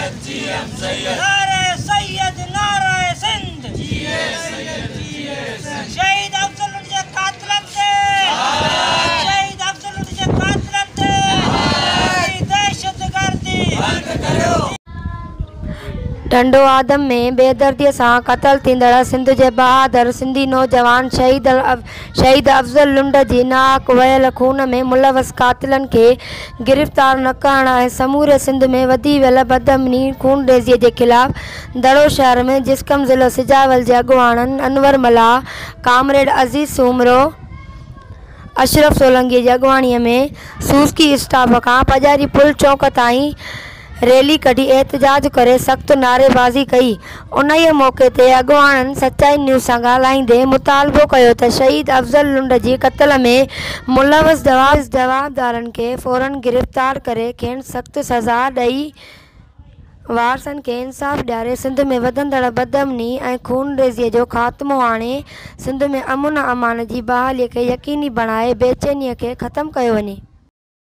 नारे सैयद नारे सिंध शहीद अफजल जे कातिलन ते शहीद अफजल जे कातिलन ते दहशतगर्दी बंद करियो। टंडो आदम में बेदर्दी से कतल थींदड़ सिंध के बहादुर सिंधी नौजवान शहीद अफजल लुंड जी नाक वयल खून में मुलवस कातिलन के गिरफ्तार न करण ऐं समूरे सिंध में वधी वियल बदअमनी खूनरेज़ीअ जे ख़िलाफ़ दड़ो शहर में जिस्कम ज़िलो सिजावल जे अॻुवाणनि अनवर मल्हा, कामरेड अज़ीज़ सूमरो, अशरफ सोलंकी जी अॻुवाणीअ में सूज़की स्टाफ खां पजारी पुल चौक ताईं रैली कढी एहतजाज करे सख़्त नारेबाज़ी कई। उन्हीअ मौक़े ते अॻुवाणनि सचाई न्यूज़ सां ॻाल्हाईंदे मुतालबो कयो त शहीद अफजल लुंड जी क़त्ल में मुलवस जवाबदारनि खे फ़ौरन गिरफ़्तार करे खेनि सख़्त सज़ा ॾेई वारसनि खे इंसाफ़ ॾियारे सिंध में वधंदड़ बदअमनी ऐं खूनरेज़ीअ जो ख़ात्मो आणे सिंध में अमन अमान जी बहालीअ खे यक़ीनी बणाए बेचैनीअ खे ख़तमु कयो वञे।